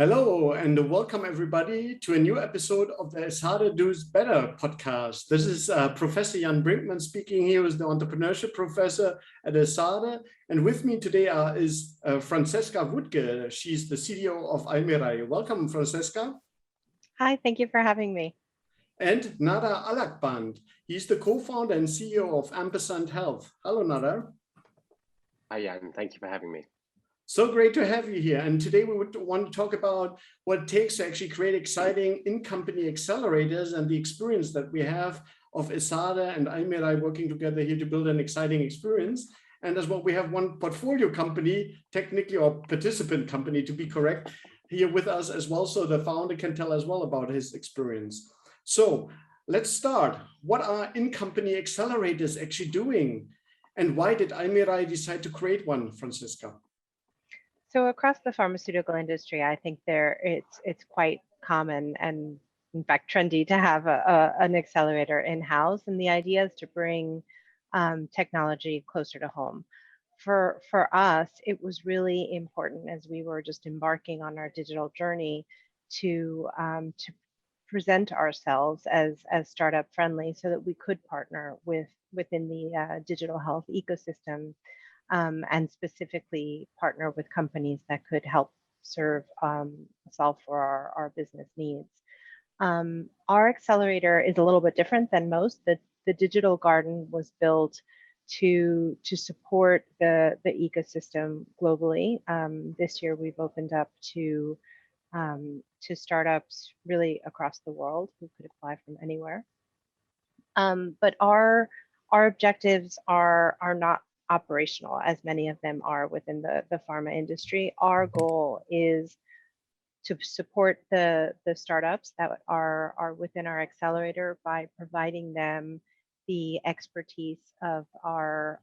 Hello and welcome everybody to a new episode of the Esade Does Better podcast. This is Professor Jan Brinckmann speaking here, as the entrepreneurship professor at Esade. And with me today is Francesca Wuttke. She's the CEO of Almirall. Welcome, Francesca. Hi, thank you for having me. And Nader Alaghband. He's the co-founder and CEO of Ampersand Health. Hello, Nader. Hi, Jan. Thank you for having me. So great to have you here. And today we would want to talk about what it takes to actually create exciting in-company accelerators and the experience that we have of Esade and Almirall working together here to build an exciting experience. And as well, we have one portfolio company, technically, or participant company to be correct, here with us as well. So the founder can tell as well about his experience. So let's start. What are in-company accelerators actually doing? And why did Almirall decide to create one, Francesca? So across the pharmaceutical industry, I think it's quite common and in fact trendy to have an accelerator in-house. And the idea is to bring technology closer to home. For us, it was really important as we were just embarking on our digital journey to present ourselves as startup friendly so that we could partner within the digital health ecosystem. And specifically partner with companies that could help solve for our business needs. Our accelerator is a little bit different than most. The digital garden was built to support the ecosystem globally. This year we've opened up to startups really across the world who could apply from anywhere. But our objectives are not operational, as many of them are within the pharma industry. Our goal is to support the startups that are within our accelerator by providing them the expertise of our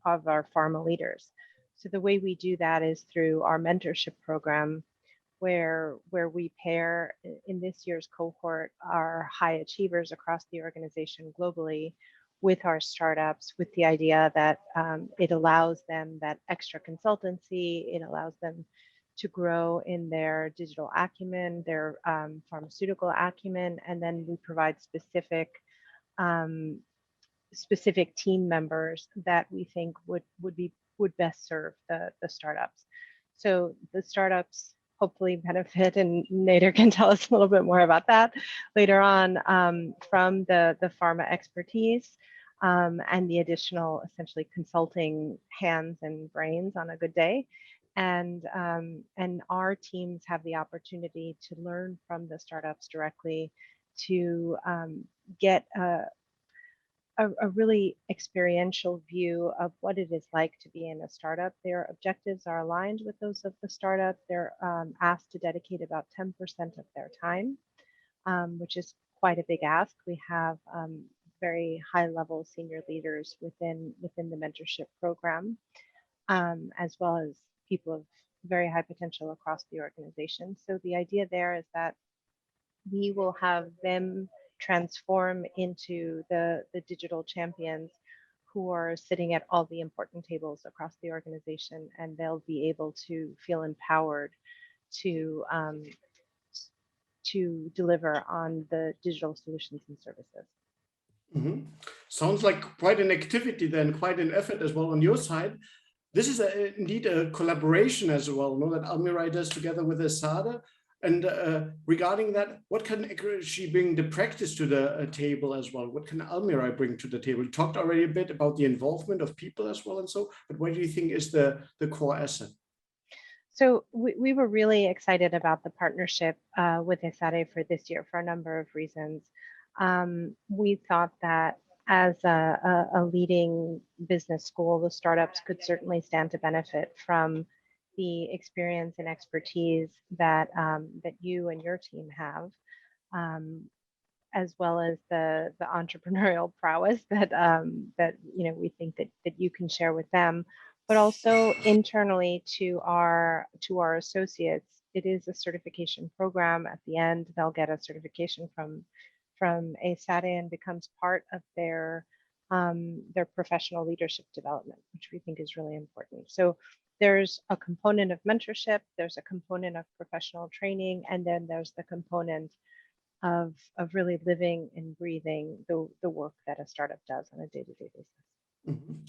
pharma leaders. So the way we do that is through our mentorship program, where we pair in this year's cohort our high achievers across the organization globally with our startups, with the idea that it allows them that extra consultancy, it allows them to grow in their digital acumen, their pharmaceutical acumen, and then we provide specific team members that we think would best serve the startups. So the startups hopefully benefit, and Nader can tell us a little bit more about that later on, from the pharma expertise and the additional essentially consulting hands and brains on a good day. And our teams have the opportunity to learn from the startups directly to get a really experiential view of what it is like to be in a startup. Their objectives are aligned with those of the startup. They're asked to dedicate about 10% of their time, which is quite a big ask. We have very high-level senior leaders within the mentorship program, as well as people of very high potential across the organization. So the idea there is that we will have them transform into the digital champions who are sitting at all the important tables across the organization, and they'll be able to feel empowered to deliver on the digital solutions and services. Mm-hmm. Sounds like quite an activity then, quite an effort as well on your side. This is indeed a collaboration as well, that Almirall does together with Esade. And regarding that, what can actually bring the practice to the table as well? What can Almirall bring to the table? You talked already a bit about the involvement of people as well and so, but what do you think is the core asset? So we were really excited about the partnership with Esade for this year for a number of reasons. We thought that as a leading business school, the startups could certainly stand to benefit from the experience and expertise that you and your team have, as well as the entrepreneurial prowess that we think that you can share with them, but also internally to our associates. It is a certification program. At the end, they'll get a certification from Esade and becomes part of their professional leadership development, which we think is really important. So there's a component of mentorship, there's a component of professional training, and then there's the component of really living and breathing the work that a startup does on a day-to-day basis.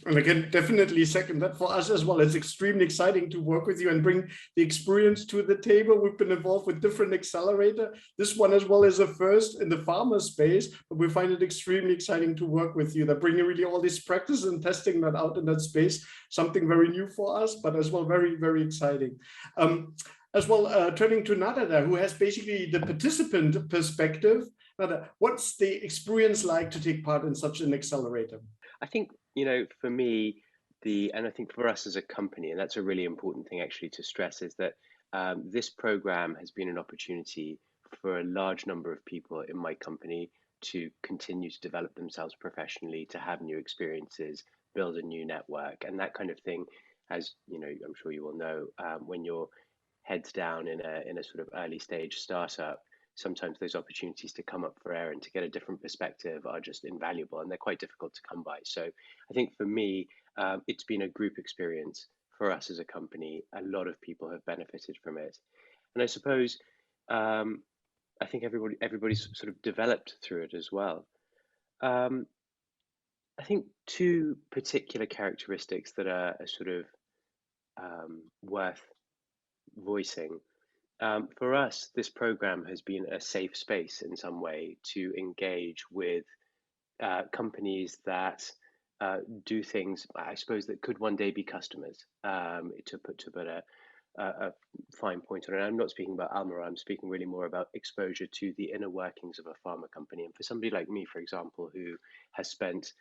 And I can definitely second that. For us as well, it's extremely exciting to work with you and bring the experience to the table. We've been involved with different accelerator. This one as well is a first in the pharma space, but we find it extremely exciting to work with you. That bringing really all these practices and testing that out in that space, something very new for us, but as well very, very exciting. As well, turning to Nader there, who has basically the participant perspective. Nader, what's the experience like to take part in such an accelerator? I think, for me, and I think for us as a company, and that's a really important thing actually to stress, is that this program has been an opportunity for a large number of people in my company to continue to develop themselves professionally, to have new experiences, build a new network, and that kind of thing. As I'm sure you all know, when you're heads down in a sort of early stage startup, sometimes those opportunities to come up for air and to get a different perspective are just invaluable, and they're quite difficult to come by. So I think for me, it's been a group experience for us as a company. A lot of people have benefited from it. And I suppose, I think everybody's sort of developed through it as well. I think two particular characteristics that are sort of worth voicing. For us, this program has been a safe space in some way to engage with companies that do things, I suppose, that could one day be customers. To put a fine point on it, I'm not speaking about Almirall. I'm speaking really more about exposure to the inner workings of a pharma company. And for somebody like me, for example, who has spent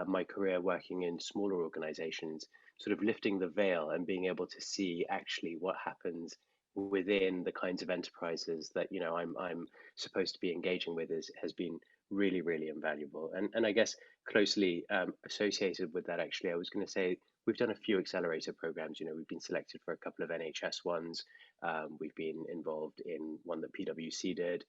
my career working in smaller organizations, sort of lifting the veil and being able to see actually what happens within the kinds of enterprises that I'm supposed to be engaging with has been really, really invaluable. And I guess closely associated with that, actually, I was going to say we've done a few accelerator programs. We've been selected for a couple of NHS ones. We've been involved in one that PwC did.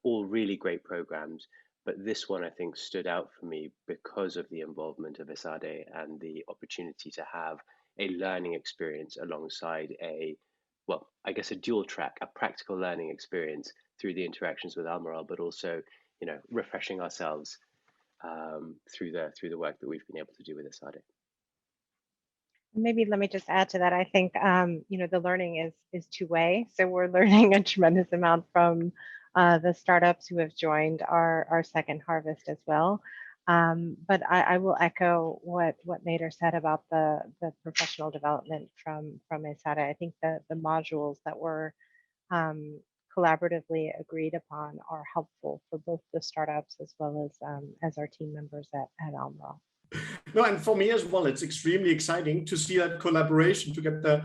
All really great programs. But this one, I think, stood out for me because of the involvement of Esade and the opportunity to have a learning experience alongside a dual track, a practical learning experience through the interactions with Almirall, but also, refreshing ourselves through the work that we've been able to do with Esade. Maybe let me just add to that. I think, the learning is two-way. So we're learning a tremendous amount from the startups who have joined our second harvest as well. But I will echo what Nader said about the professional development from Esade. I think the modules that were collaboratively agreed upon are helpful for both the startups as well as our team members at Almirall. No, and for me as well, it's extremely exciting to see that collaboration, to get the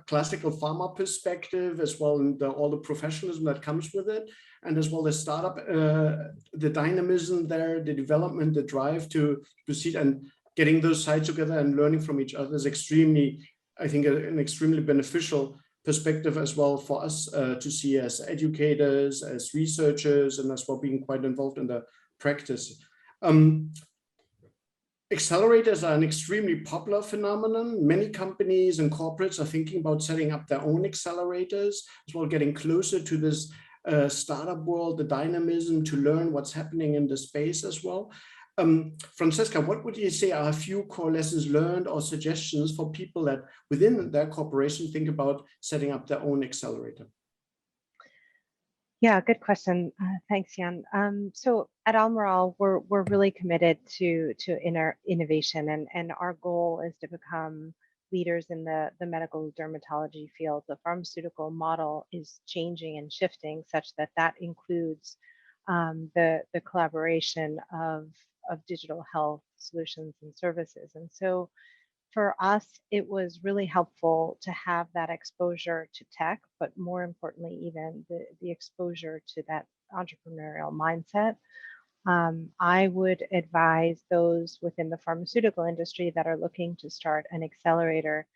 classical pharma perspective as well, and all the professionalism that comes with it, and as well the startup, the dynamism there, the development, the drive to proceed, and getting those sides together and learning from each other is extremely, I think, an extremely beneficial perspective as well for us to see as educators, as researchers, and as well being quite involved in the practice. Accelerators are an extremely popular phenomenon. Many companies and corporates are thinking about setting up their own accelerators, as well getting closer to this startup world, the dynamism, to learn what's happening in the space as well. Francesca, what would you say are a few core lessons learned or suggestions for people that within their corporation think about setting up their own accelerator? Yeah, good question. Thanks, Jan. So at Almirall, we're really committed to innovation, and our goal is to become leaders in the medical dermatology field. The pharmaceutical model is changing and shifting such that includes the collaboration of digital health solutions and services. And so for us, it was really helpful to have that exposure to tech, but more importantly, even the exposure to that entrepreneurial mindset. I would advise those within the pharmaceutical industry that are looking to start an accelerator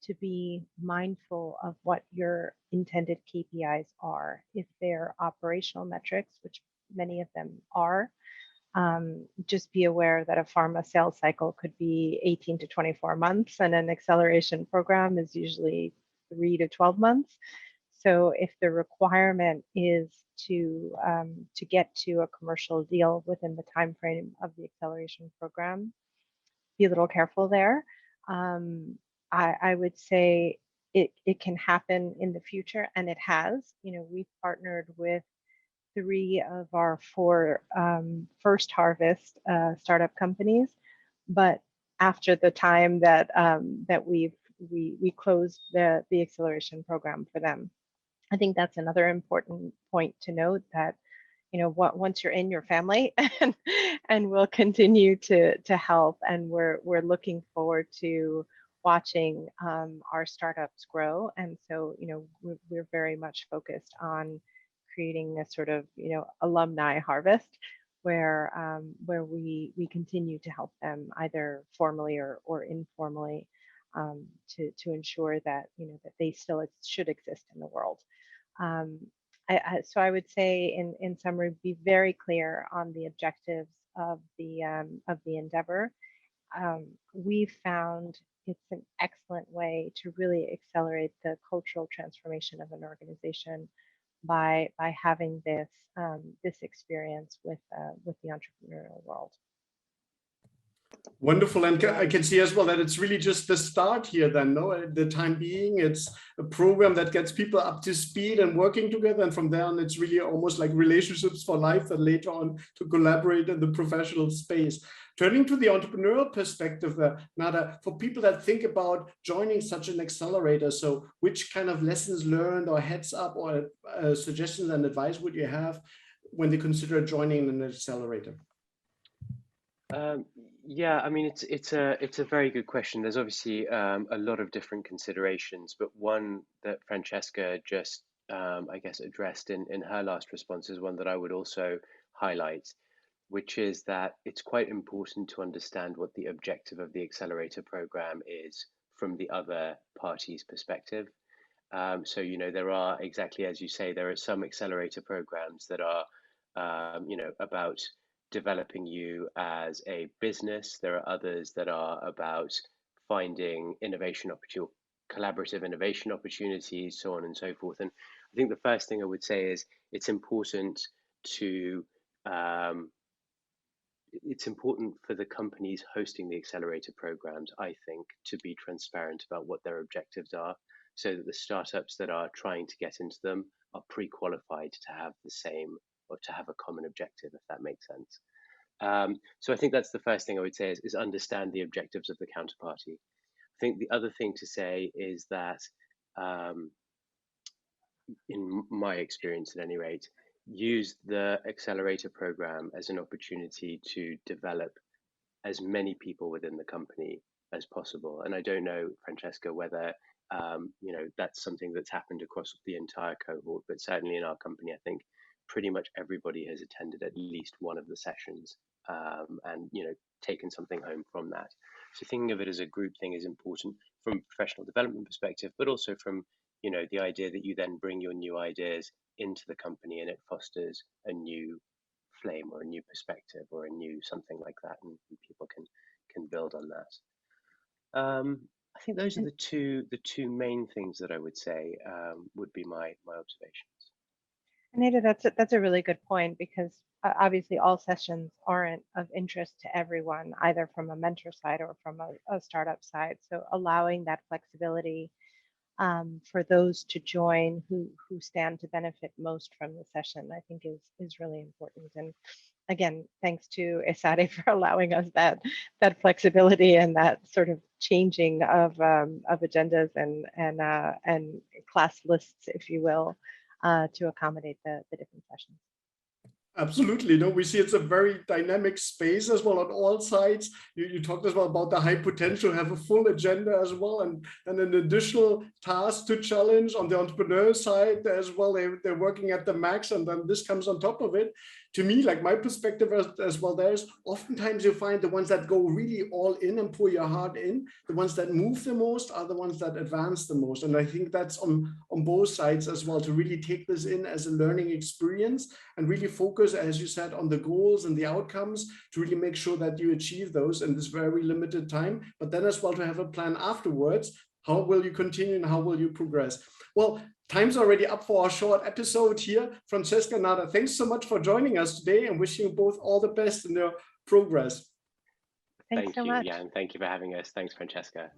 to be mindful of what your intended KPIs are. If they're operational metrics, which many of them are, Just be aware that a pharma sales cycle could be 18 to 24 months, and an acceleration program is usually 3 to 12 months. So if the requirement is to get to a commercial deal within the time frame of the acceleration program, be a little careful there. I would say it can happen in the future, and it has. We've partnered with 3 of our 4 first harvest startup companies, but after the time that we closed the acceleration program for them. I think that's another important point to note, that once you're in your family, and we'll continue to help, and we're looking forward to watching our startups grow. And so we're very much focused on creating a sort of alumni harvest where we continue to help them either formally or informally, to ensure that that they still should exist in the world. So I would say, in summary, be very clear on the objectives of the endeavor. We found it's an excellent way to really accelerate the cultural transformation of an organization by having this experience with the entrepreneurial world. Wonderful. And I can see as well that it's really just the start here then, no? At the time being, it's a program that gets people up to speed and working together. And from there on, it's really almost like relationships for life, that later on to collaborate in the professional space. Turning to the entrepreneurial perspective, Nader, for people that think about joining such an accelerator, so which kind of lessons learned or heads up or suggestions and advice would you have when they consider joining an accelerator? Yeah, I mean, it's a very good question. There's obviously a lot of different considerations, but one that Francesca just I guess addressed in her last response is one that I would also highlight, which is that it's quite important to understand what the objective of the accelerator program is from the other party's perspective. So there are, exactly as you say, there are some accelerator programs that are about developing you as a business. There are others that are about finding innovation opportunity, collaborative innovation opportunities, so on and so forth. And I think the first thing I would say is it's important for the companies hosting the accelerator programs, I think, to be transparent about what their objectives are, so that the startups that are trying to get into them are pre-qualified to have the same, or to have a common objective, if that makes sense. So I think that's the first thing I would say is understand the objectives of the counterparty. I think the other thing to say is that, in my experience at any rate, use the accelerator program as an opportunity to develop as many people within the company as possible. And I don't know, Francesca, whether that's something that's happened across the entire cohort, but certainly in our company, I think pretty much everybody has attended at least one of the sessions, and taken something home from that. So thinking of it as a group thing is important from a professional development perspective, but also from the idea that you then bring your new ideas into the company, and it fosters a new flame or a new perspective or a new something like that, and people can build on that. I think those are the two main things that I would say would be my observations. Nader, that's a really good point, because obviously all sessions aren't of interest to everyone, either from a mentor side or from a startup side. So allowing that flexibility for those to join who stand to benefit most from the session, I think is really important. And again, thanks to Esade for allowing us that flexibility and that sort of changing of agendas and class lists, if you will, to accommodate the different sessions. Absolutely. No, we see it's a very dynamic space as well on all sides. You talked as well about the high potential, have a full agenda as well, and an additional task to challenge on the entrepreneur side as well. They're working at the max, and then this comes on top of it. to me, like my perspective as well, there's oftentimes you find the ones that go really all in and pour your heart in, the ones that move the most are the ones that advance the most. And I think that's on both sides as well, to really take this in as a learning experience and really focus, as you said, on the goals and the outcomes to really make sure that you achieve those in this very limited time, but then as well to have a plan afterwards. How will you continue and how will you progress? Well, time's already up for our short episode here. Francesca, Nader, thanks so much for joining us today and wishing you both all the best in your progress. Thanks so much. Jan. Thank you for having us. Thanks, Francesca.